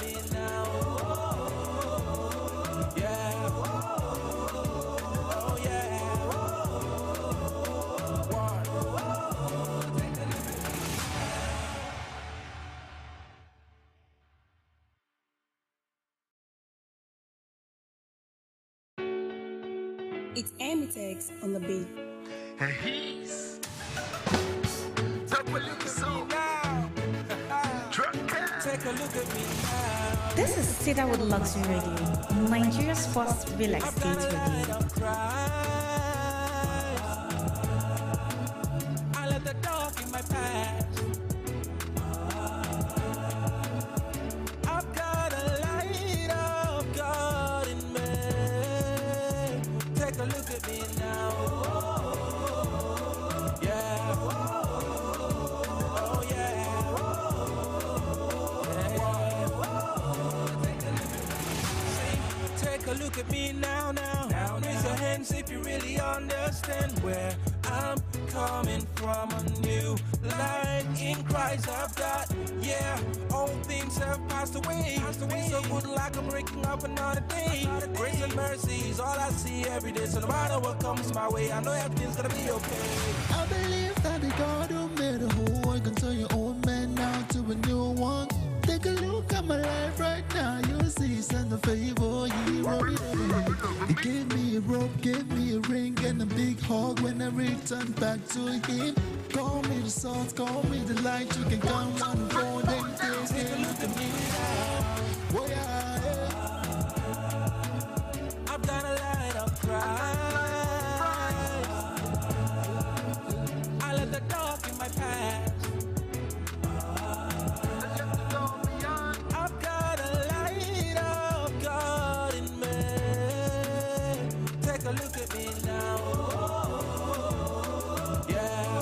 me now. Yeah. Oh yeah. It's Amitex on the beat. And he's take a look at me now. Take a look at me now. This is Cedarwood Luxury Radio, Nigeria's first real estate radio. I let the dark in my past. I've got a light of God in me. Take a look at me now. Yeah. Oh yeah. Take a look at me now. Raise your hands if you really understand where I'm coming from. A new life in Christ I've got. Yeah, old things have passed away. Been so good like I'm breaking up another day. Grace and mercy is all I see every day. So no matter what comes my way, I know everything's gonna be okay. I believe that the God who made the whole world can turn your old man now to a new one. Take a look at my life right now. You'll see send a favor. He gave me a rope, gave me a ring, and a big hug when I return back to him. Call me the salt, call me the light. You can count on the phone. Take a look at me now. Oh yeah. I've got a light of Christ. I let the dark in my past. I've got a light of God in me. Take a look at me now. Yeah.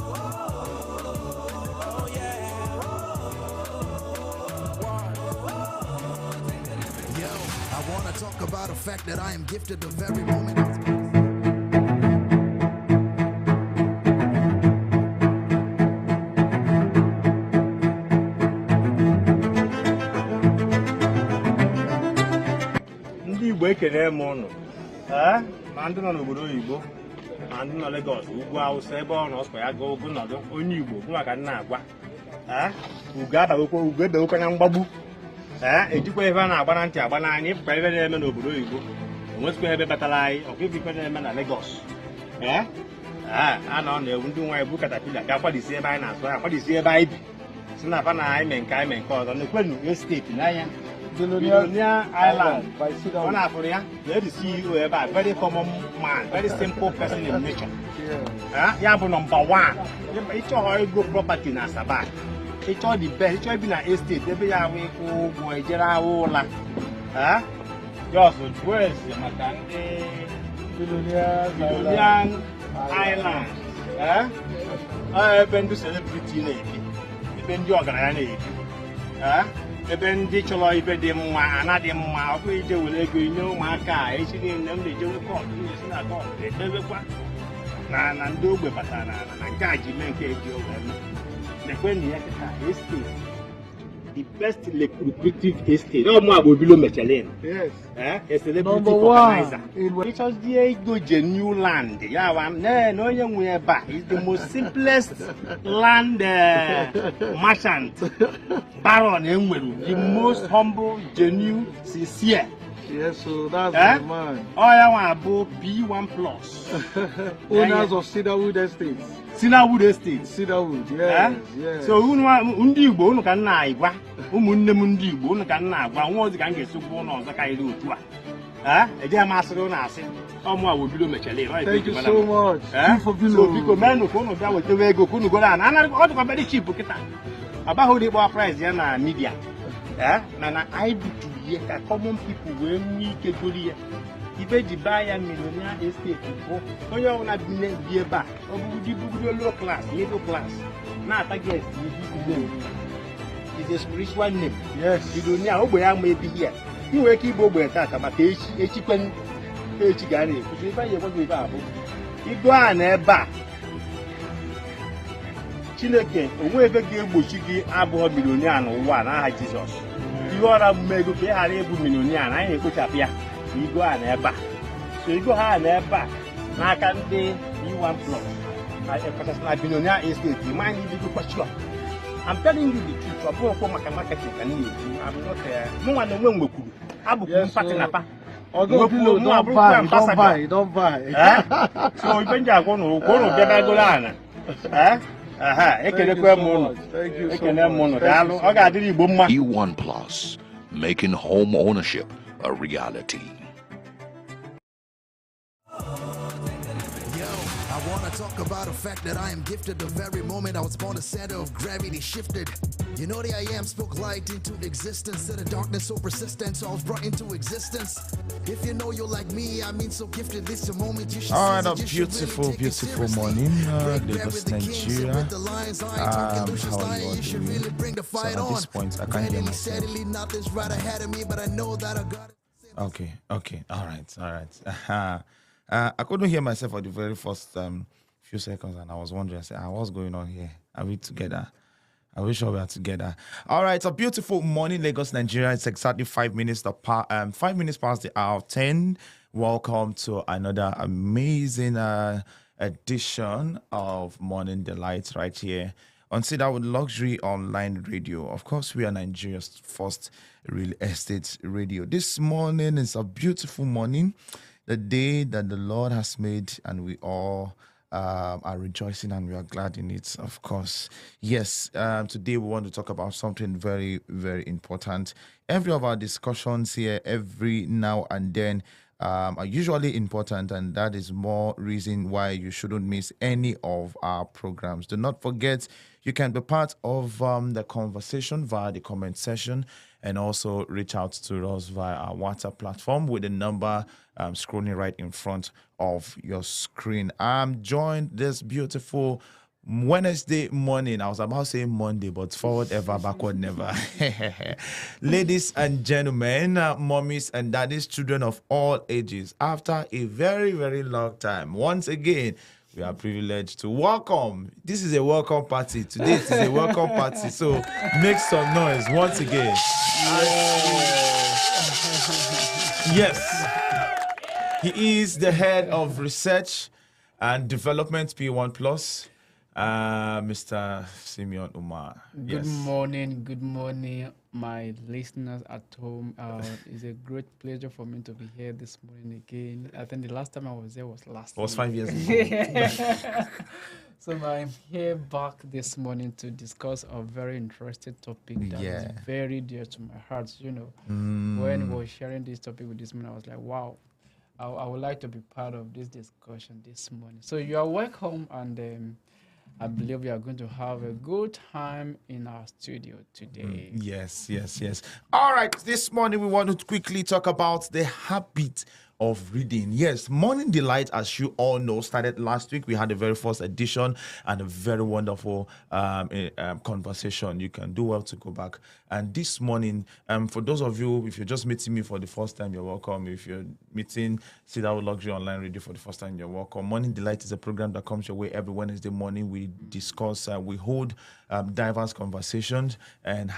Oh yeah. Yo, I wanna talk about the fact that I am gifted the very moment. ekele m ụnụ ma ndị nọ n'obodo oyibo ma ndị nọ Lagos ugwu Awụsa ebe ọ nọ ọsọ ya gaa ogo nọdụ onye Igbo bụ maka nna agwa ugo edewekwa na mgbagbu ejikwa ebe a na-agba na ntị agba n'anya ịpụkwa ebe na-eme n'obodo oyibo enwetụkwa ebe batara anyị ọkwa ife na-eme na Lagos a nọ na-ewu ndị nwaanyị bụ katapila ga-akwadisi ebe anyị na-asụ akwadisi ebe anyị bi si na afa na anyị mee nke anyị mee nke ọzọ na-ekwenu esteti n'anya Billionaire Island. One after ya, the CEO ebe very common man, very simple person in nature. Yeah, but number one, it's all go property na Sabah. It's all the best. It's all been an estate. Ebe ya we go boy jera ola. Just where's the Makande Billionaire Island. I've been to celebrity na ibi. Been the organizer na ibi. Ebe ndị chọrọ ibe dị mma anadị mma ọ bụ ije were ego inye ụmụaka echi niile m na-ejewe kọtụ na-esi na kọtụ edebekwa na ndị ogbe batara na nke a ji mee nke eji owe nekwe na ya kịta estate the best lucrative estate ọ mụ agba obilo Michelin a celebrity organizer ịchọzie ego new land ya wa na onye nwe ebe a is the most simplest land merchant baron enwere the most humble genuine sincere. Yes, so that's the man. Oh yeah, one B1 plus. Owners of Cedarwood Estates. Cedarwood Estates. Cedarwood, yes, yes. So ndị Igbo unu ka nna agwa ụmụnne m ndị Igbo unu ka nna agwa nwa ozi ka m ga-esokwu ụlọ ọzọ ka iri otu a. Eje masịrị ụnụ asị ọmụ a wobilo Michelin. Thank you so much. So biko menụ ka unu bịa wetebe ego ka unu goro ana ọ dịkwa very cheap kịta. Abaghị dị kpọọ price ya na media. Na I do to ka common people wee nwee ike goro ya. Ibe ji buy ya millionaire estate bụ onye ọbụla bi ebe a ọ bụ dị bugodo low class, middle class na-ata guest is a spiritual name. Yes. Billionaire ogbe ya ma ebighị ya ị nwere ike igbo ogbe tata maka echi kwen echi ga na-ekwuzi ife anyị ekweghị ife abụ igo a na ebe a Chineke onwe ebe ga-egbochi gị abụọ billionaire n'ụwa n'aha Jizọs you are a mega millionaire, I ain't good up here. You go and ever. So you go and ever. Now can be you want plus. I billionaire estate, you mind you do question. I'm telling you the truth. I'm not no one will could. I'm don't buy. So you can go to Golana. E1 Plus, making home ownership a reality. I wanna talk about the fact that I am gifted. The very moment I was born, the center of gravity shifted. You know the I am spoke light into existence. Said the darkness so persistent, so I was brought into existence. If you know you're like me, I mean so gifted. This a moment you should. All right, a beautiful, beautiful morning, Lagos, Nigeria. How are you all doing? So at this point, I can't hear myself. Okay, all right. I couldn't hear myself for the very first few seconds, and I was wondering, I said, what's going on here? Are we together? Are we sure we are together? All right, it's a beautiful morning, Lagos, Nigeria. It's exactly 5 minutes past the hour of 10. Welcome to another amazing edition of Morning Delight right here on Cedarwood Luxury Online Radio. Of course, we are Nigeria's first real estate radio. This morning is a beautiful morning, the day that the Lord has made, and we all are rejoicing and we are glad in it, of course. Yes, today we want to talk about something very, very important. Every of our discussions here, every now and then, are usually important, and that is more reason why you shouldn't miss any of our programs. Do not forget, you can be part of the conversation via the comment section, and also reach out to us via our WhatsApp platform with the number scrolling right in front of your screen. I'm joined this beautiful Wednesday morning. I was about to say Monday, but forward ever, backward never. Ladies and gentlemen, mommies and daddies, children of all ages, after a very, very long time, once again, we are privileged to welcome. This is a welcome party. Today it is a welcome party. So make some noise once again. Yes. He is the head of research and development P1 Plus, Mr. Simeon Umar. Good morning, my listeners at home. It's a great pleasure for me to be here this morning again. I think the last time I was there was last It was week. 5 years ago. So I'm here back this morning to discuss a very interesting topic that is very dear to my heart. You know, when we were sharing this topic with this man, I was like, wow, I would like to be part of this discussion this morning. So you are welcome, and I believe we are going to have a good time in our studio today. Yes. All right, this morning we want to quickly talk about the habit of reading. Yes, Morning Delight, as you all know, started last week. We had the very first edition and a very wonderful conversation. You can do well to go back. And this morning, for those of you, if you're just meeting me for the first time, you're welcome. If you're meeting Cedarwood Luxury Online Radio for the first time, you're welcome. Morning Delight is a program that comes your way every Wednesday morning. We discuss, we hold diverse conversations, and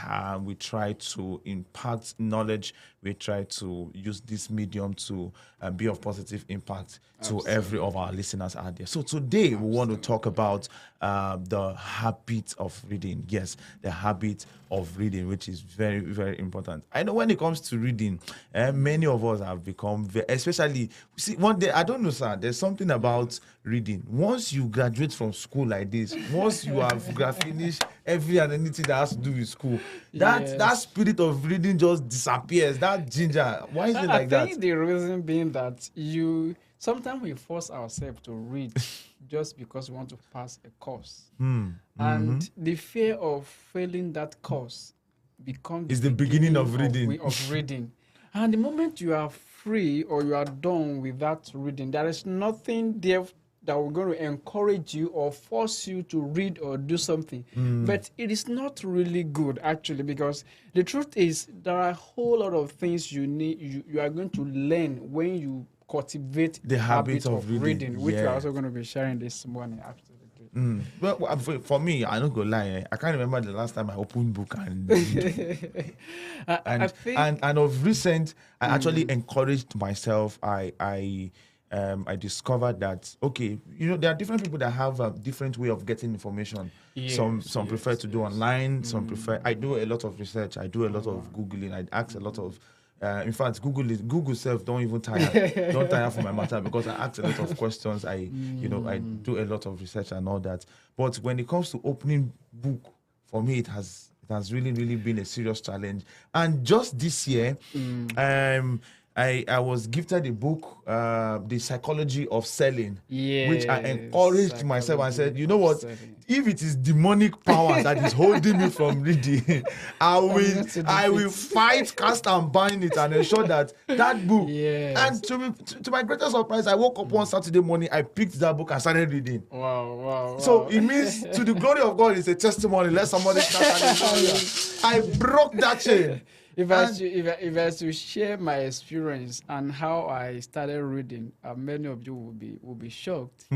we try to impact knowledge. We try to use this medium to be of positive impact to every of our listeners out there. So today we want to talk about the habit of reading. Yes, the habit of reading, which is very, very important. I know when it comes to reading, many of us have become, especially, see, one day, I don't know, sir, there's something about reading. Once you graduate from school like this, once you have finished every and anything that has to do with school, that spirit of reading just disappears. That ginger. Why is it like that? I think the reason being that sometimes we force ourselves to read just because we want to pass a course. And the fear of failing that course becomes the beginning of reading. And the moment you are free or you are done with that reading, there is nothing there that will going to encourage you or force you to read or do something. But it is not really good, actually, because the truth is there are a whole lot of things you are going to learn when you cultivate the habit of reading, which we're also going to be sharing this morning. Absolutely. Well, for me, I don't go lie. I can't remember the last time I opened book and I think, and of recent, I actually encouraged myself. I discovered that there are different people that have a different way of getting information. Some prefer to do online. Some prefer. I do a lot of research. I do a lot of googling. I ask a lot of. In fact, Google self don't even tire. Don't tire for my matter because I ask a lot of questions. I do a lot of research and all that. But when it comes to opening book, for me it has really been a serious challenge. And just this year, I was gifted a book, The Psychology of Selling, which I encouraged myself. I said, you know what? If it is demonic power that is holding me from reading, I will fight, cast and bind it and ensure that book. And to my greatest surprise, I woke up one Saturday morning, I picked that book and started reading. Wow. So it means to the glory of God, it's a testimony. Let somebody start. I broke that chain. If I was to share my experience and how I started reading, many of you will be shocked.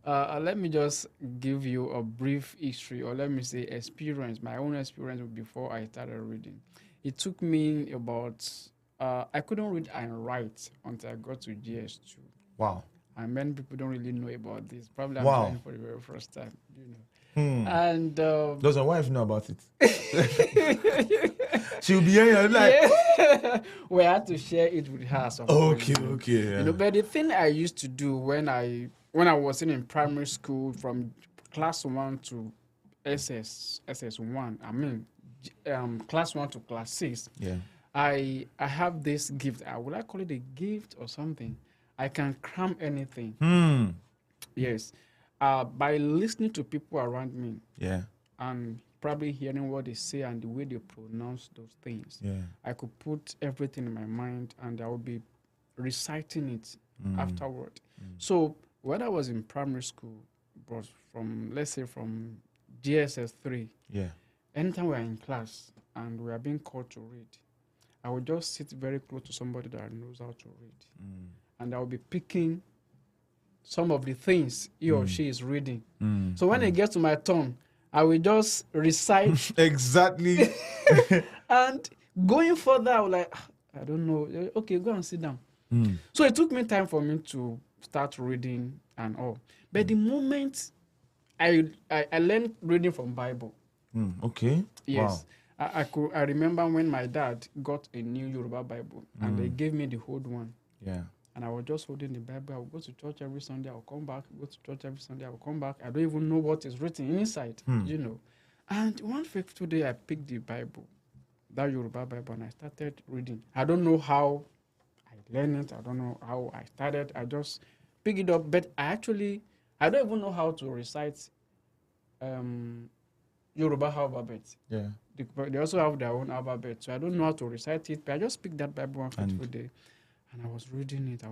Let me just give you a brief history, or let me say my own experience before I started reading. It took me about I couldn't read and write until I got to GS2. Wow. And many people don't really know about this. Probably I'm trying for the very first time, And does your wife know about it? She'll be here like we had to share it with her. Okay. Yeah. But the thing I used to do when I was in primary school from class 1 to SS1, I mean class 1 to class 6. Yeah. I have this gift. Would I call it a gift or something? I can cram anything. Yes. By listening to people around me. Yeah. And probably hearing what they say and the way they pronounce those things. Yeah. I could put everything in my mind and I would be reciting it afterward. So when I was in primary school, but let's say from GSS 3, anytime we are in class and we are being called to read, I would just sit very close to somebody that knows how to read. And I will be picking some of the things he or she is reading. So when it gets to my turn, I will just recite. Exactly. And going further, I was like, I don't know. Okay, go and sit down. So it took me time for me to start reading and all. But the moment I learned reading from Bible. Okay. Yes. Wow. I remember when my dad got a new Yoruba Bible and they gave me the old one. Yeah. And I was just holding the Bible. I would go to church every Sunday. I would come back. Go to church every Sunday. I would come back. I don't even know what is written inside, And one fateful day, I picked the Bible, that Yoruba Bible, and I started reading. I don't know how I learned it. I don't know how I started. I just picked it up. But I don't even know how to recite Yoruba alphabet. Yeah. They also have their own alphabet. So I don't know how to recite it. But I just picked that Bible one fateful day. And I was reading it. I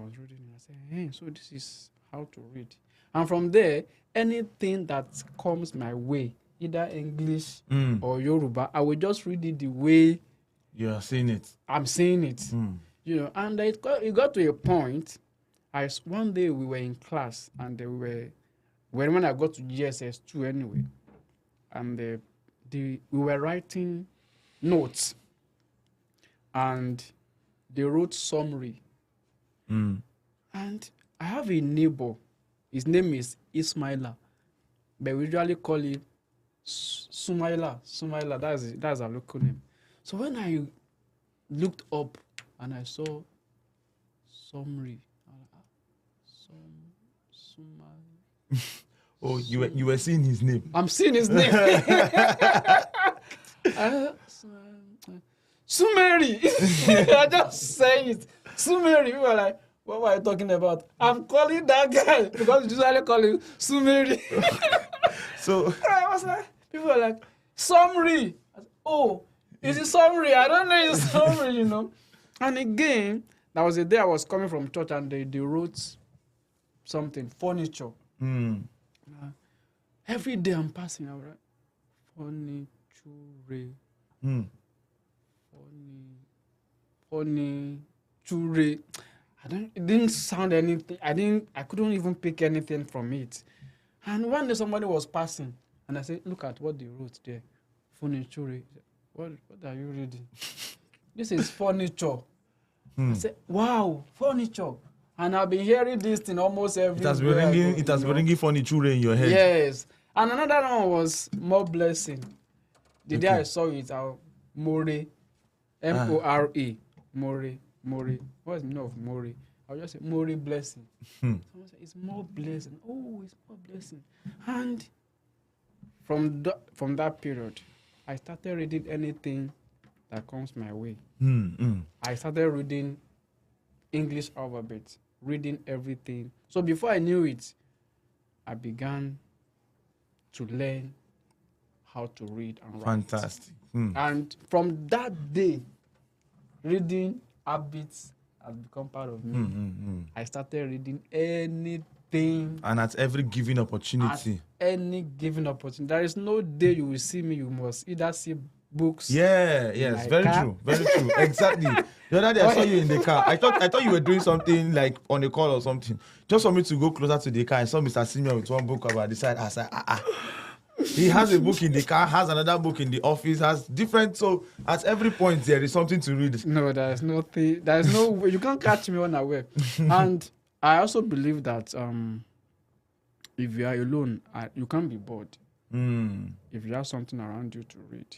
said, hey, so this is how to read. And from there, anything that comes my way, either English or Yoruba, I will just read it the way you are seeing it. I'm seeing it. And it got to a point. One day we were in class, and when I got to GSS 2 anyway, and we were writing notes, and they wrote summary. And I have a neighbor. His name is Ismaila, but we usually call it Sumaila. That's our local name. So when I looked up and I saw summary, oh, you were seeing his name. I'm seeing his name. Sumeri. I just say it. Sumeri. People are like, what were you talking about? I'm calling that guy because you usually call him Sumeri. So I was like, people are like, Summary. Oh, is it summary? I don't know it's summary, And again, that was the day I was coming from church and they wrote something, furniture. Every day I'm passing, I was like, furniture. It didn't sound anything. I couldn't even pick anything from it. And one day somebody was passing, and I said, look at what they wrote there. Furniture. What are you reading? This is furniture. I said, wow, furniture. And I've been hearing this thing almost every day. It has been ringing furniture in your head. Yes. And another one was more blessing. The day I saw it, More, M-O-R-E. More. What's the meaning of More? I'll just say more blessing. Someone said, it's more blessing. Oh, it's more blessing. And from that period, I started reading anything that comes my way. I started reading English alphabet, reading everything. So before I knew it, I began to learn how to read and write. Fantastic. And from that day, reading habits has become part of me. I started reading anything. And at every given opportunity. There is no day you will see me, you must either see books. Yes, very true. Exactly. The other day I saw you in the car. I thought you were doing something like on a call or something. Just for me to go closer to the car, I saw Mr. Simeon with one book about the side. I said, He has a book in the car, has another book in the office, has different. So at every point there is something to read. No, there's nothing. There's no way. You can't catch me unaware. And I also believe that if you are alone, you can't be bored. If you have something around you to read.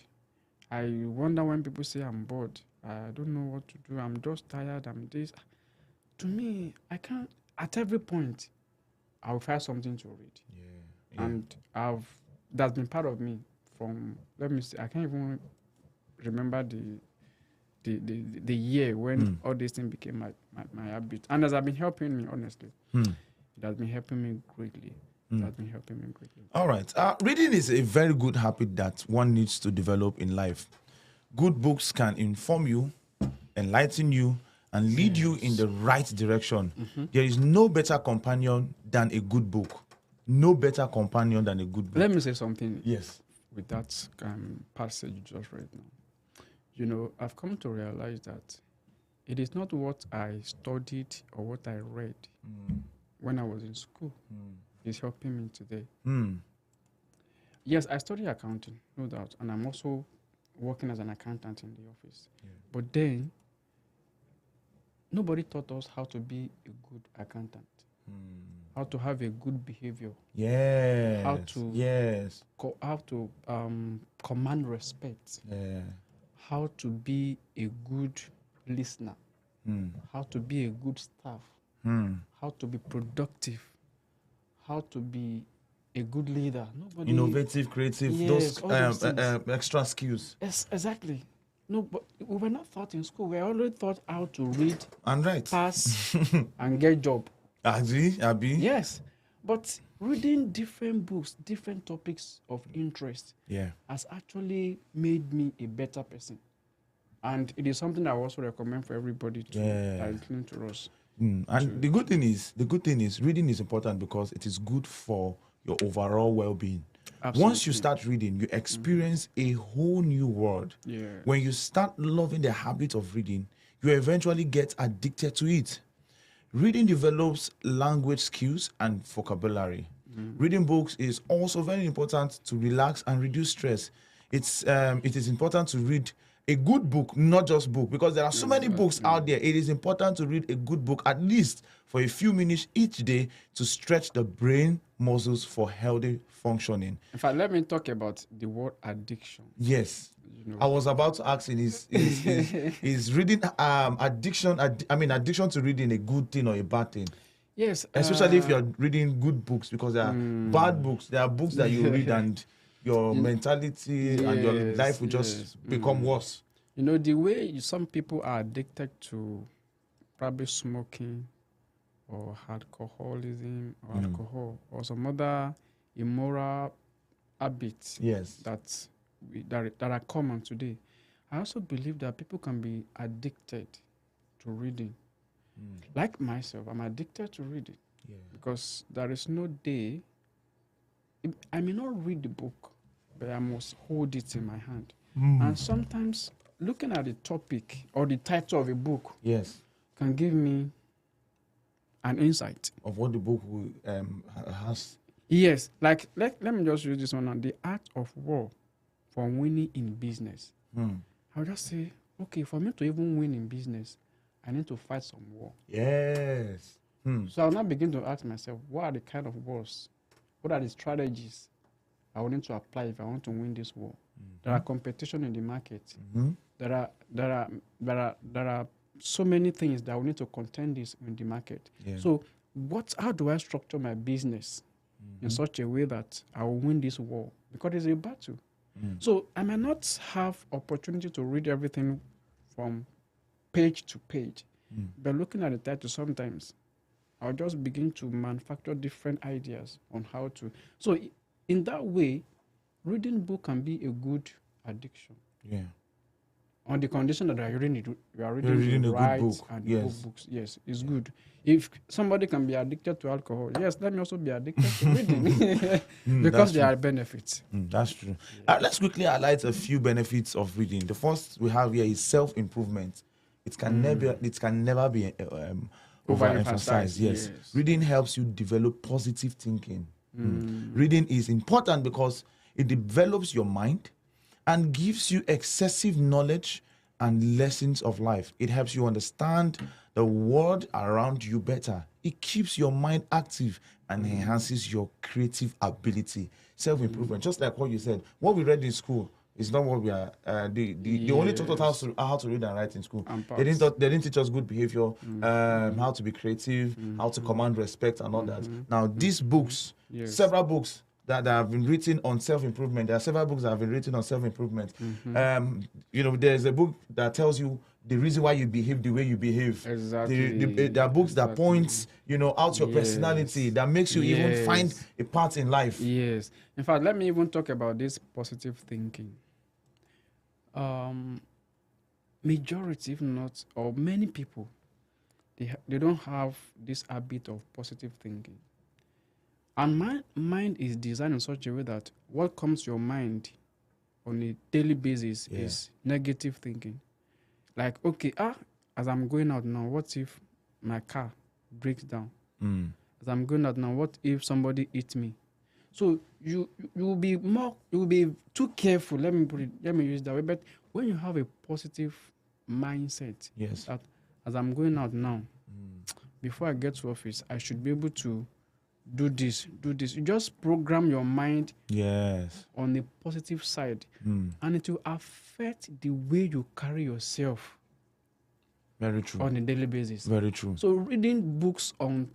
I wonder when people say I'm bored. I don't know what to do. I'm just tired. I'm this. To me, I can't. At every point, I'll find something to read. Yeah. And that's been part of me from. Let me see. I can't even remember the year when all these things became my habit. And it has been helping me, honestly. It has been helping me greatly. All right. Reading is a very good habit that one needs to develop in life. Good books can inform you, enlighten you, and lead you in the right direction. There is no better companion than a good book. No better companion than a good book. Let me say something. Yes. With that passage you just read now. You know, I've come to realize that it is not what I studied or what I read when I was in school. Is helping me today. Yes, I study accounting, no doubt, and I'm also working as an accountant in the office. But then, nobody taught us how to be a good accountant, how to have a good behavior, how to command respect, how to be a good listener, how to be a good staff, how to be productive, how to be a good leader. Nobody innovative, creative, those extra skills. Yes, exactly. No, but we were not taught in school. We already taught how to read and write, pass, and get job. Abi? Yes, but reading different books, different topics of interest, has actually made me a better person, and it is something I also recommend for everybody to listen to us. And the good thing is, reading is important because it is good for your overall well-being. Absolutely. Once you start reading, you experience a whole new world. When you start loving the habit of reading, you eventually get addicted to it. Reading develops language skills and vocabulary. Reading books is also very important to relax and reduce stress. It is important to read a good book, not just book, because there are so many books out there. It is important to read a good book at least for a few minutes each day to stretch the brain muscles for healthy functioning. In fact, let me talk about the word addiction. Yes. You know. I was about to ask, is reading addiction to reading a good thing or a bad thing? Yes. Especially if you're reading good books, because there are bad books. There are books that you read and your mentality and your life will just become worse. You know, the way some people are addicted to probably smoking or alcoholism or alcohol or some other immoral habits that are common today. I also believe that people can be addicted to reading. Like myself, I'm addicted to reading because there is no day I may not read the book, but I must hold it in my hand. And sometimes looking at the topic or the title of a book can give me an insight of what the book has. Yes, like let me just use this one now. The art of war for winning in business. I'll just say, okay, for me to even win in business, I need to fight some war. Yes. So I'll now begin to ask myself, what are the kind of wars? What are the strategies I will need to apply if I want to win this war? There are competition in the market. There are so many things that we need to contend this in the market. Yeah. So how do I structure my business in such a way that I will win this war? Because it's a battle. So I might not have opportunity to read everything from page to page, but looking at the title sometimes, I'll just begin to manufacture different ideas on how to. So in that way, reading book can be a good addiction. Yeah. On the condition that you are reading a the right good book. and Yes. books. Yes, it's good. If somebody can be addicted to alcohol, yes, let me also be addicted to reading because there are benefits. That's true. Let's quickly highlight a few benefits of reading. The first we have here is self-improvement. It can never be overemphasized. Yes. Reading helps you develop positive thinking. Reading is important because it develops your mind and gives you excessive knowledge and lessons of life. It helps you understand the world around you better. It keeps your mind active and enhances your creative ability. Self-improvement, just like what you said. What we read in school is not what we are. They only taught us how to read and write in school. They didn't teach us good behavior, how to be creative, how to command respect and all that. Now, these books, several books, that have been written on self-improvement. There are several books that have been written on self-improvement. There's a book that tells you the reason why you behave the way you behave. Exactly. There are books that points, out your personality, that makes you even find a part in life. Yes. In fact, let me even talk about this positive thinking. Majority, if not, or many people, they don't have this habit of positive thinking. And my mind is designed in such a way that what comes to your mind on a daily basis is negative thinking. Like, okay, as I'm going out now, what if my car breaks down? As I'm going out now, what if somebody hits me? So you will be too careful. Let me use that way. But when you have a positive mindset, that as I'm going out now, before I get to office, I should be able to do this. You just program your mind on the positive side, and it will affect the way you carry yourself. Very true. On a daily basis. Very true. So reading books on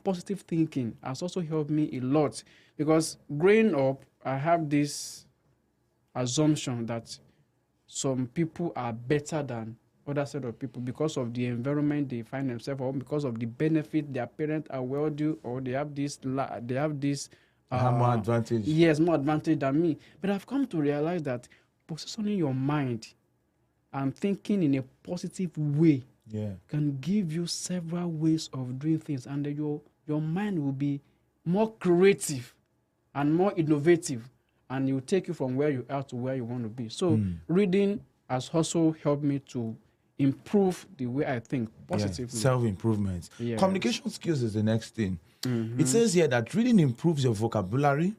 positive thinking has also helped me a lot, because growing up, I have this assumption that some people are better than other set of people because of the environment they find themselves, or because of the benefit their parents are wealthy, or they have this have more advantage. Yes, more advantage than me. But I've come to realize that positioning your mind and thinking in a positive way can give you several ways of doing things, and your mind will be more creative and more innovative, and it will take you from where you are to where you want to be. So reading has also helped me to improve the way I think positively. Self-improvement. Communication skills is the next thing. It says here that reading improves your vocabulary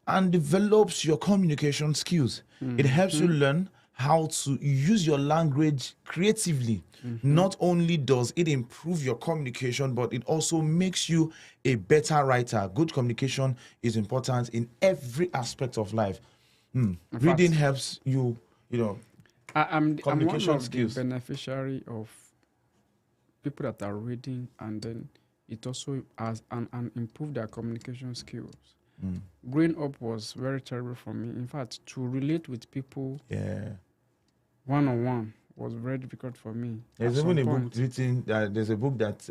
and develops your communication skills. It helps you learn how to use your language creatively. Not only does it improve your communication, but it also makes you a better writer. Good communication is important in every aspect of life. Reading helps you, I'm one of skills. the beneficiary of people that are reading, and then it also has and improve their communication skills. Growing up was very terrible for me. In fact, to relate with people one-on-one was very difficult for me. There's even a book written. There's a book that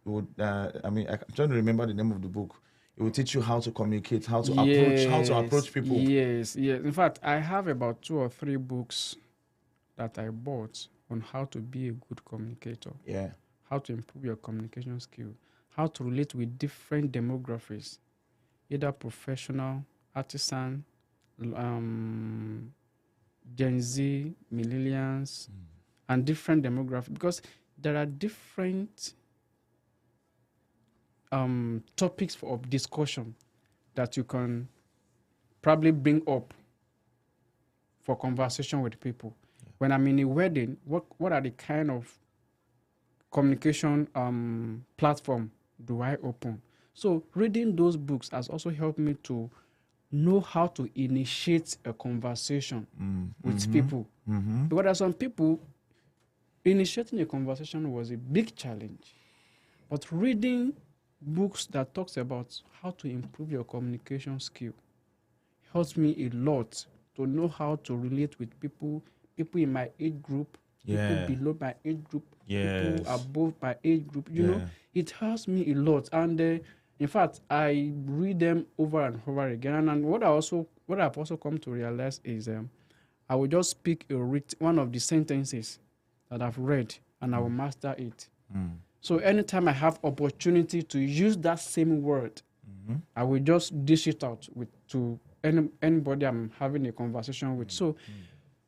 would. I'm trying to remember the name of the book. It will teach you how to communicate, how to approach people. Yes. In fact, I have about 2 or 3 books that I bought on how to be a good communicator. Yeah. How to improve your communication skill. How to relate with different demographics, either professional, artisan, Gen Z, millennials, and different demographics, because there are different topics of discussion that you can probably bring up for conversation with people. Yeah. When I'm in a wedding, what are the kind of communication platform do I open? So reading those books has also helped me to know how to initiate a conversation with people. Because there are some people, initiating a conversation was a big challenge. But reading books that talks about how to improve your communication skill helps me a lot to know how to relate with people in my age group, people below my age group, people above my age group. You know, it helps me a lot. And in fact, I read them over and over again. And what I've also come to realize is I will just speak one of the sentences that I've read, and I will master it. So anytime I have opportunity to use that same word, I will just dish it out to anybody I'm having a conversation with. So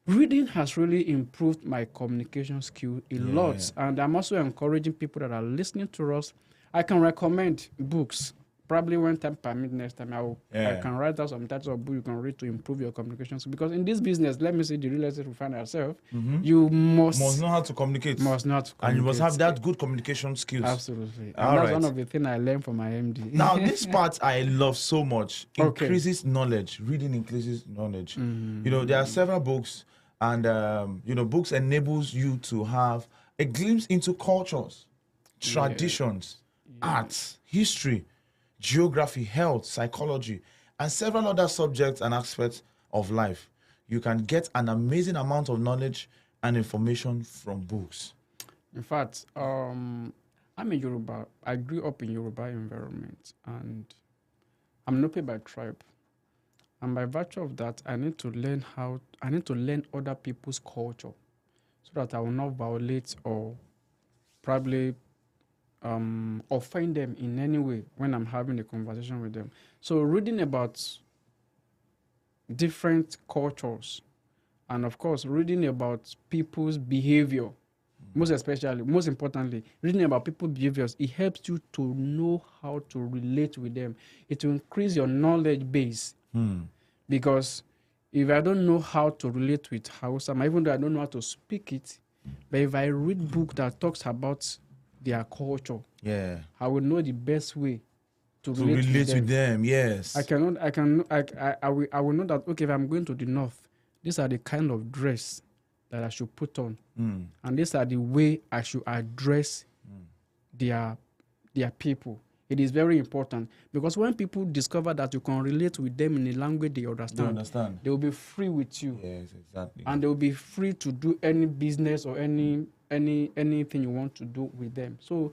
reading has really improved my communication skill a lot. And I'm also encouraging people that are listening to us. I can recommend books. Probably when time permits next time, I can write out some titles of books you can read to improve your communication skills. Because in this business, let me say the real estate we find ourselves, you must know how to communicate. And you must have that good communication skills. Absolutely. And that's one of the things I learned from my MD. Now, this part I love so much. Increases knowledge. Reading increases knowledge. You know, there are several books, and books enables you to have a glimpse into cultures, traditions, arts, history, geography, health, psychology, and several other subjects and aspects of life. You can get an amazing amount of knowledge and information from books. In fact, I'm a Yoruba. I grew up in Yoruba environment, and I'm Nope by tribe. And by virtue of that, I need to learn other people's culture so that I will not violate or probably offend them in any way when I'm having a conversation with them. So reading about different cultures, and of course reading about people's behavior, most importantly, reading about people's behaviors, it helps you to know how to relate with them. It will increase your knowledge base. Because if I don't know how to relate with Hausa, even though I don't know how to speak it, but if I read book that talks about their culture, I will know the best way to relate with them. Yes, I will know that, okay, if I'm going to the north, these are the kind of dress that I should put on, and these are the way I should address their people. It is very important, because when people discover that you can relate with them in a language they understand, they will be free with you. Yes, exactly. And they will be free to do any business or anything you want to do with them. So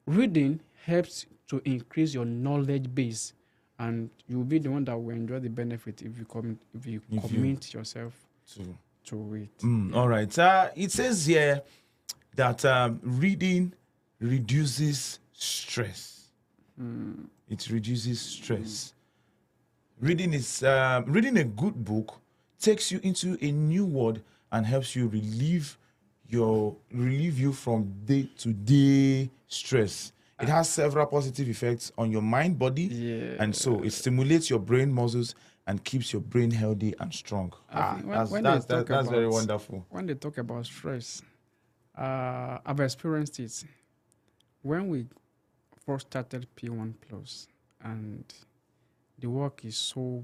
reading helps to increase your knowledge base, and you'll be the one that will enjoy the benefit if you commit yourself to it. All right. It says here that reading reduces stress. It reduces stress. Reading a good book takes you into a new world and helps you relieve you from day-to-day stress. It has several positive effects on your mind, body, and so it stimulates your brain muscles and keeps your brain healthy and strong. That's very wonderful. When they talk about stress, I've experienced it. When we first started P1 Plus, and the work is so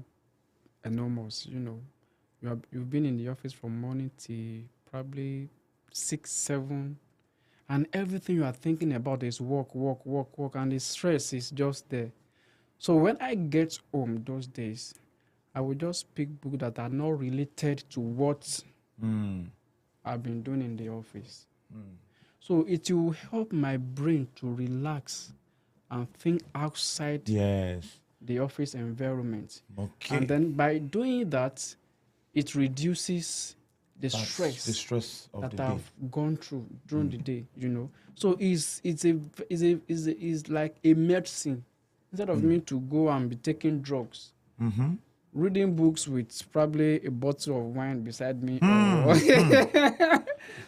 enormous, you've been in the office from morning till probably 6, 7, and everything you are thinking about is work, and the stress is just there. So when I get home those days, I will just pick books that are not related to what I've been doing in the office. So it will help my brain to relax and think outside the office environment. Okay. And then by doing that, it reduces the stress that I've gone through during the day, So it's like a medicine. Instead of me to go and be taking drugs, reading books with probably a bottle of wine beside me.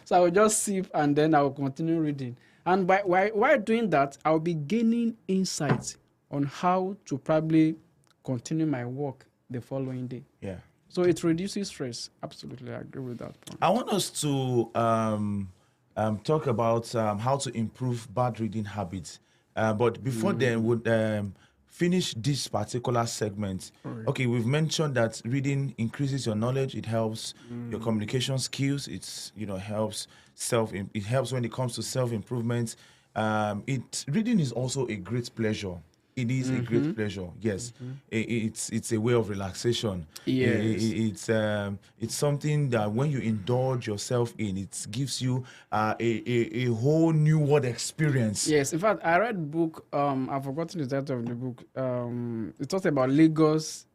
So I will just sip and then I will continue reading. And while doing that, I'll be gaining insights on how to probably continue my work the following day. Yeah. So it reduces stress. Absolutely, I agree with that point. I want us to talk about how to improve bad reading habits. But before then, would finish this particular segment. Okay, we've mentioned that reading increases your knowledge. It helps your communication skills. It's helps it helps when it comes to self-improvement. Reading is also a great pleasure. It is a great pleasure. Yes, it's a way of relaxation. Yes, it's something that when you indulge yourself in, it gives you a whole new world experience. Yes, in fact, I read a book. I've forgotten the title of the book. It talks about Lagos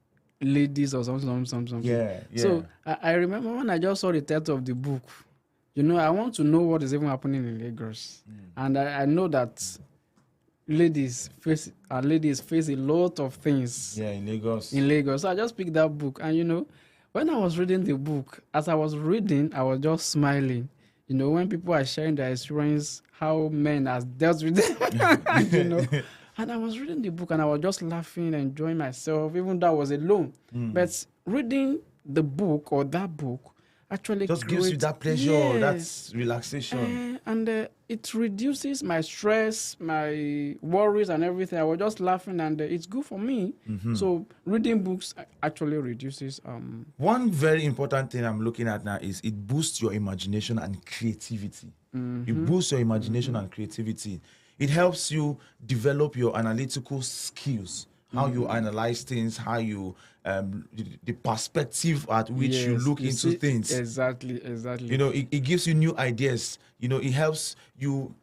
ladies or something. Yeah. So I remember when I just saw the title of the book. I want to know what is even happening in Lagos, and I know that ladies face a lot of things. Yeah, in Lagos. So I just picked that book, and when I was reading the book, as I was reading, I was just smiling. When people are sharing their experience, how men has dealt with them, And I was reading the book, and I was just laughing, enjoying myself, even though I was alone. But reading the book or that book actually just gives you that pleasure, that relaxation. And it reduces my stress, my worries and everything. I was just laughing, and it's good for me. So reading books actually reduces... One very important thing I'm looking at now is it boosts your imagination and creativity. It boosts your imagination and creativity. It helps you develop your analytical skills, how you analyze things, how you the perspective at which you look into things. Exactly. It gives you new ideas. It helps you.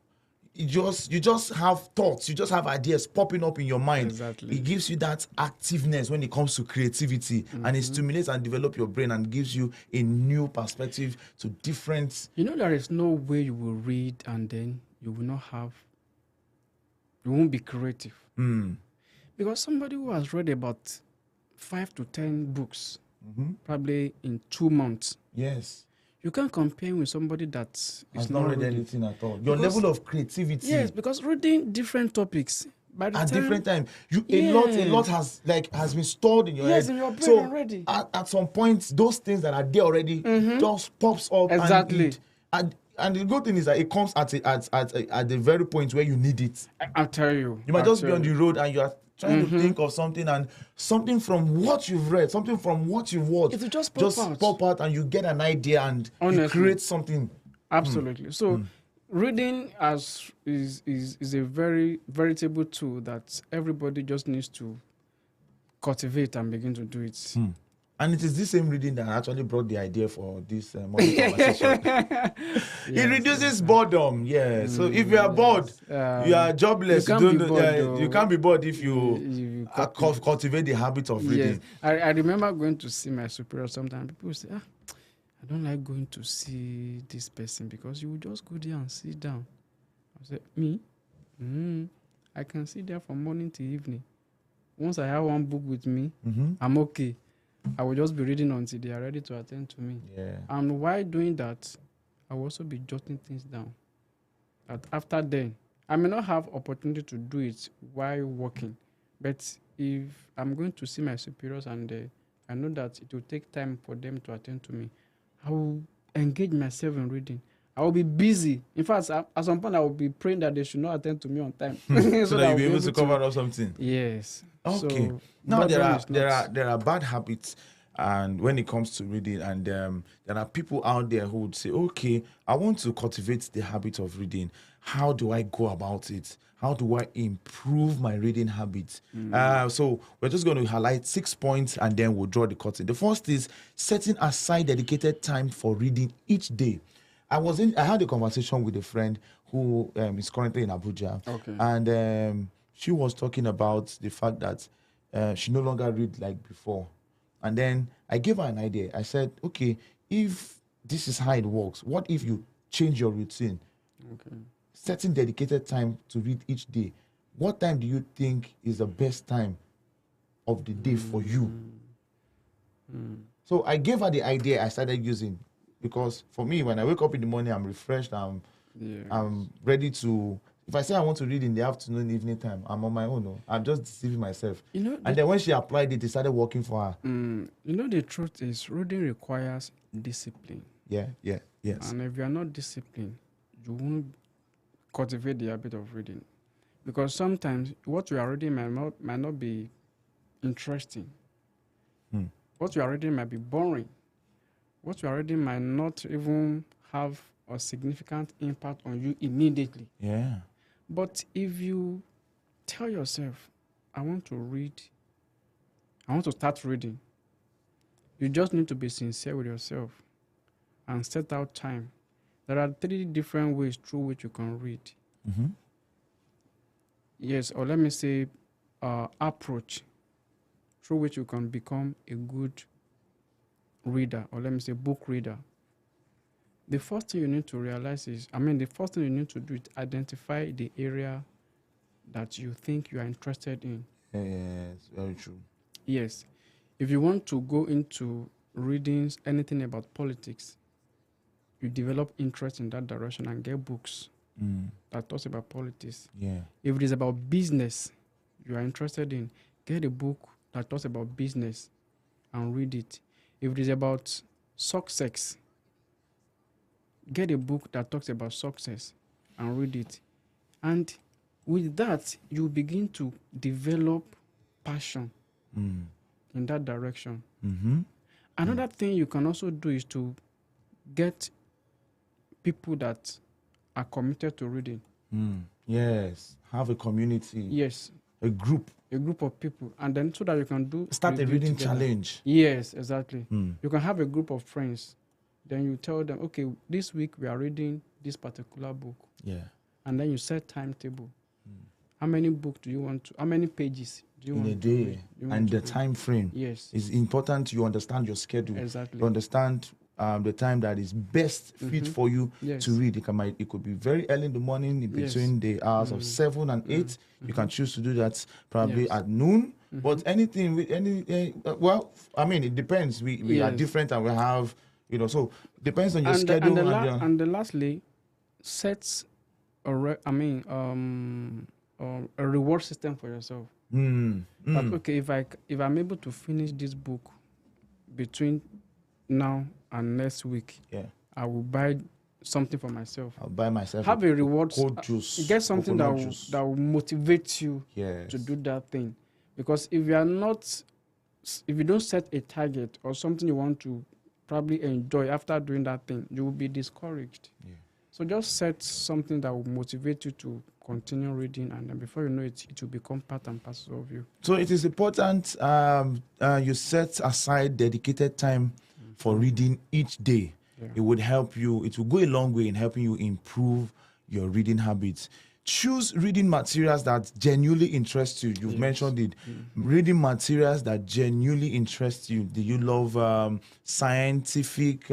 You just have thoughts. You just have ideas popping up in your mind. Exactly. It gives you that activeness when it comes to creativity, and it stimulates and develops your brain and gives you a new perspective to different. There is no way you will read and then you won't be creative. Because somebody who has read about 5 to 10 books, probably in 2 months. Yes. You can't compare with somebody that has not read anything at all. Your level of creativity. Yes, because reading different topics at different time, a lot has been stored in your head. Yes, in your brain already. At some point, those things that are there already just pops up. Exactly. And the good thing is that it comes at the very point where you need it. I'll tell you. You might just be on the road and you are trying to think of something, and something from what you've read, something from what you've watched, it will just pop out, and you get an idea and you create something. Absolutely. So reading is a very veritable tool that everybody just needs to cultivate and begin to do it. And it is this same reading that actually brought the idea for this morning conversation. It reduces boredom. Yeah. So if you are bored, you are jobless. You can't be bored if you cultivate the habit of reading. Yes. I remember going to see my superior sometimes. People will say, I don't like going to see this person because you will just go there and sit down. I said, me? I can sit there from morning to evening. Once I have one book with me, I'm okay. I will just be reading until they are ready to attend to me. Yeah. And while doing that, I will also be jotting things down. But after then, I may not have opportunity to do it while working. But if I'm going to see my superiors and I know that it will take time for them to attend to me, I will engage myself in reading. I will be busy. In fact, at some point, I will be praying that they should not attend to me on time. so that you'll be able to cover up something. Yes. Okay. So, now there are bad habits, and when it comes to reading, and there are people out there who would say, okay, I want to cultivate the habit of reading. How do I go about it? How do I improve my reading habits? So we're just going to highlight 6 points and then we'll draw the curtain. The first is setting aside dedicated time for reading each day. I had a conversation with a friend who is currently in Abuja. Okay. And she was talking about the fact that she no longer read like before. And then I gave her an idea. I said, okay, if this is how it works, what if you change your routine? Okay. Setting dedicated time to read each day. What time do you think is the best time of the day for you? So I gave her the idea I started using. Because for me, when I wake up in the morning, I'm refreshed, I'm I'm ready to. If I say I want to read in the afternoon, evening time, I'm on my own. No? I'm just deceiving myself. And then when she applied it, it started working for her. The truth is, reading requires discipline. Yes. And if you are not disciplined, you won't cultivate the habit of reading. Because sometimes what you are reading might not be interesting. What you are reading might be boring. What you are reading might not even have a significant impact on you immediately. Yeah. But if you tell yourself, I want to read, I want to start reading, you just need to be sincere with yourself and set out time. There are 3 different ways through which you can read. Yes, or let me say approach through which you can become a good reader, or let me say book reader. The first thing you need to realize is, the first thing you need to do is identify the area that you think you are interested in. Yes, very true. Yes. If you want to go into readings, anything about politics, you develop interest in that direction and get books that talks about politics. Yeah. If it is about business you are interested in, get a book that talks about business and read it. If it is about success, get a book that talks about success and read it. And with that, you begin to develop passion in that direction. Another thing you can also do is to get people that are committed to reading. Yes. Have a community. Yes. A group of people. And then so that you can start a reading together. challenge. Yes, exactly. You can have a group of friends. Then you tell them, okay, this week we are reading this particular book. Yeah. And then you set timetable. How many books do you want to, how many pages do you in want a day? And the time frame. Yes. It's important you understand your schedule. Exactly. You understand the time that is best fit for you to read. It could be very early in the morning, in between the hours of 7 and 8. You can choose to do that probably at noon. But anything with it depends. We are different and we have, so depends on your schedule. And lastly, set a reward system for yourself. But okay, if I'm able to finish this book between now and next week, I will buy something for myself. I'll buy myself. Have a reward. Juice. Get something that will motivate you to do that thing. Because if you don't set a target or something you want to probably enjoy after doing that thing, you will be discouraged. Yeah. So just set something that will motivate you to continue reading, and then before you know it, it will become part and parcel of you. So it is important you set aside dedicated time for reading each day. Yeah. It would help you. It will go a long way in helping you improve your reading habits. Choose reading materials that genuinely interest you. You've mentioned it. Reading materials that genuinely interest you. Do you love scientific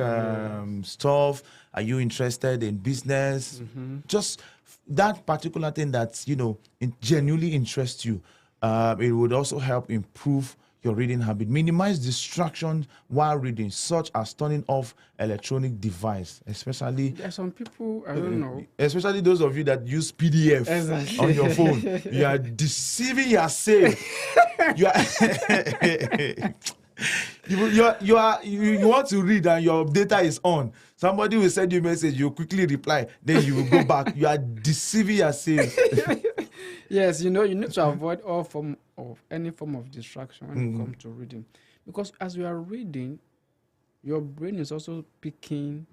stuff? Are you interested in business? Just that particular thing that, it genuinely interests you. It would also help improve your reading habit. Minimize distractions while reading, such as turning off electronic device, especially... There are some people, I don't know. Especially those of you that use PDF on your phone. You are deceiving yourself. You want to read and your data is on. Somebody will send you a message, you quickly reply, then you will go back. You are deceiving yourself. Yes, you need to avoid any form of distraction when it comes to reading. Because as you are reading, your brain is also picking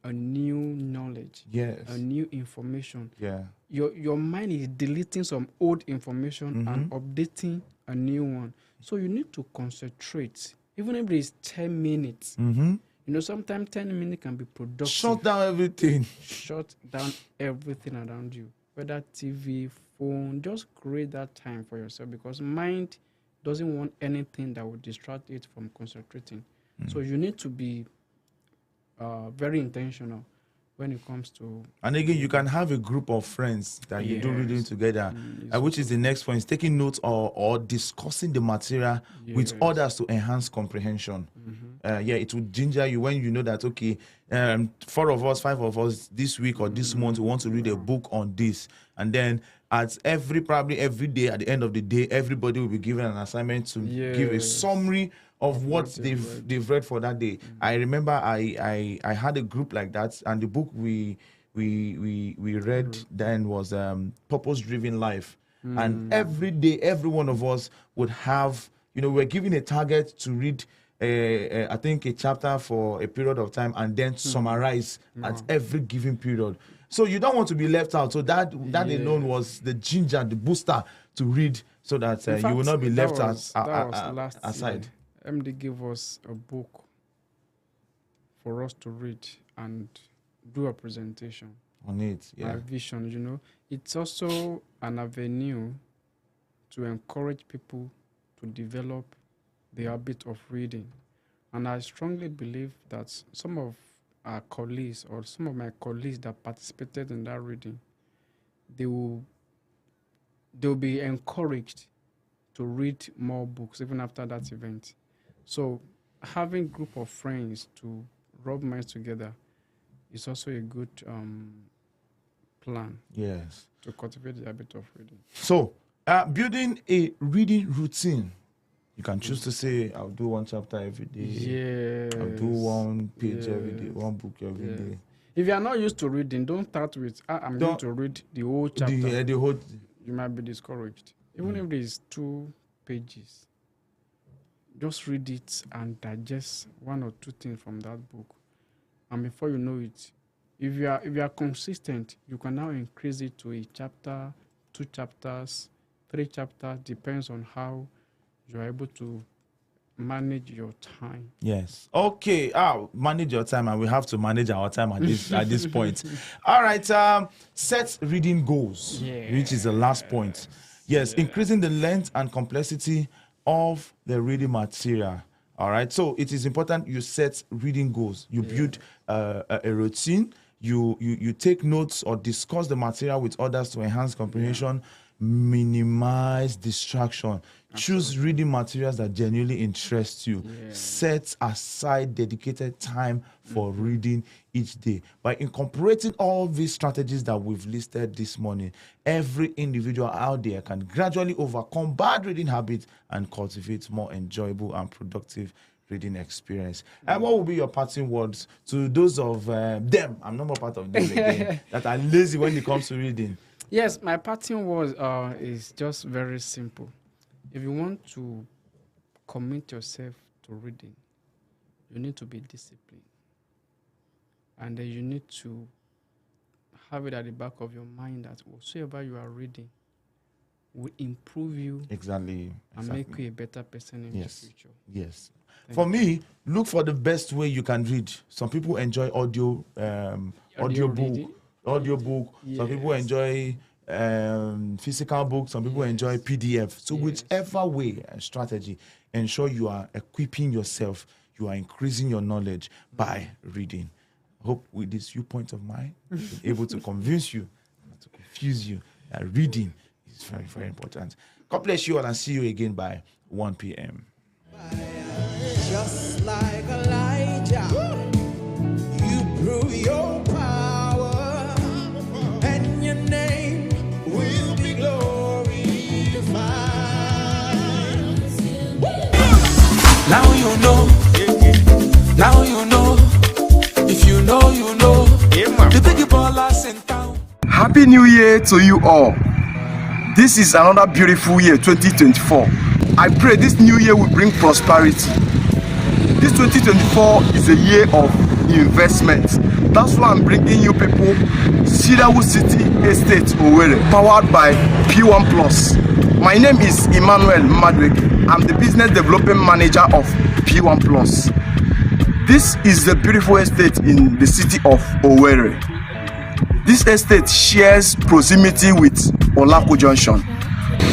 a new knowledge, a new information. Yeah. Your mind is deleting some old information and updating a new one. So you need to concentrate, even if it is 10 minutes. Sometimes 10 minutes can be productive. Shut down everything. Shut down everything around you, whether TV, phone. Just create that time for yourself, because mind doesn't want anything that will distract it from concentrating. So you need to be very intentional when it comes to... And again, you can have a group of friends that you do reading together, which is the next point, is taking notes or discussing the material with others to enhance comprehension. It will ginger you when you know that, okay, 4 of us, 5 of us this week or this month, we want to read a book on this. And then probably every day, at the end of the day, everybody will be given an assignment to give a summary of what they've read for that day. I remember I had a group like that, and the book we read then was Purpose Driven Life. And every day, every one of us would have, we're given a target to read I think a chapter for a period of time and then summarize at every given period. So you don't want to be left out. So that alone was the ginger, the booster to read, so that you will not be left aside. MD gave us a book for us to read and do a presentation on it. A vision, It's also an avenue to encourage people to develop the habit of reading. And I strongly believe that some of our colleagues or some of my colleagues that participated in that reading, they'll be encouraged to read more books even after that event. So having a group of friends to rub minds together is also a good plan. Yes. To cultivate the habit of reading. So building a reading routine. You can choose to say, I'll do 1 chapter every day. Yes. I'll do 1 page every day, 1 book every day. If you are not used to reading, don't start with, I'm going to read the whole chapter. You might be discouraged. Even if it is 2 pages, just read it and digest 1 or 2 things from that book. And before you know it, if you are consistent, you can now increase it to a chapter, 2 chapters, 3 chapters, depends on how you're able to manage your time. Yes. Okay. Manage your time, and we have to manage our time at this point. All right. Set reading goals, which is the last point. Yes. Increasing the length and complexity of the reading material. All right. So it is important you set reading goals. You build a routine. You take notes or discuss the material with others to enhance comprehension. Minimize distraction. Choose reading materials that genuinely interest you. Set aside dedicated time for reading each day. By incorporating all these strategies that we've listed this morning, every individual out there can gradually overcome bad reading habits and cultivate more enjoyable and productive reading experience. And what will be your parting words to those of them? I'm not more part of them again, that are lazy when it comes to reading. Yes, my parting words is just very simple. If you want to commit yourself to reading, you need to be disciplined. And then you need to have it at the back of your mind that whatsoever you are reading will improve you. Exactly. And make you a better person in the future. Yes. For me, look for the best way you can read. Some people enjoy audio book. Yes. Some people enjoy physical books. Some people enjoy PDF. So whichever way and strategy, ensure you are equipping yourself. You are increasing your knowledge by reading. Hope with this viewpoint of mine, I'm able to convince you, not to confuse you, that reading is very, very important. God bless you all and see you again by 1 p.m. Just like Elijah, you prove your power, and your name will be glorified. Now you know. Now you know. If you know, you know. The big ballers in town. Happy New Year to you all. This is another beautiful year, 2024. I pray this new year will bring prosperity. This 2024 is a year of investment. That's why I'm bringing you people Cedarwood City Estate Owerri, powered by P1 Plus. My name is Emmanuel Madweki. I'm the business development manager of P1 Plus. This is the beautiful estate in the city of Owerri. This estate shares proximity with Olako Junction.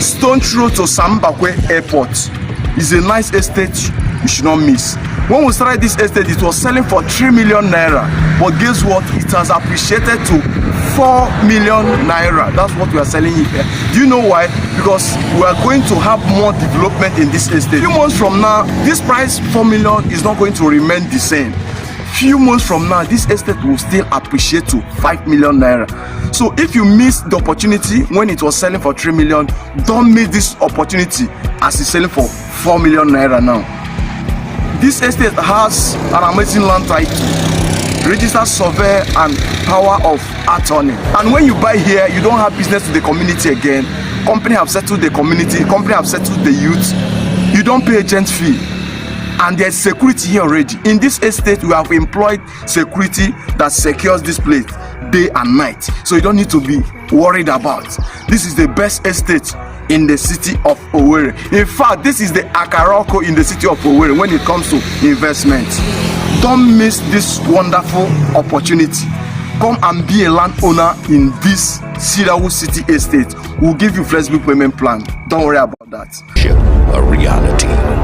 Stone throw to Sambakwe Airport is a nice estate you should not miss. When we started this estate, it was selling for 3 million naira. But guess what? It has appreciated to 4 million naira. That's what we are selling here. Do you know why? Because we are going to have more development in this estate. 3 months from now, this price 4 million is not going to remain the same. few months from now, this estate will still appreciate to 5 million naira. So if you miss the opportunity when it was selling for 3 million, don't miss this opportunity as it's selling for 4 million naira now. This estate has an amazing land title, registered survey and power of attorney. And when you buy here, you don't have business with the community again. Company have settled the community, company have settled the youth. You don't pay agent fee. And there's security here already. In this estate, we have employed security that secures this place day and night. So you don't need to be worried about. This is the best estate in the city of Owerri. In fact, this is the Akaroko in the city of Owerri when it comes to investment. Don't miss this wonderful opportunity. Come and be a landowner in this Cedarwood City Estate. We'll give you flexible payment plan. Don't worry about that. A reality.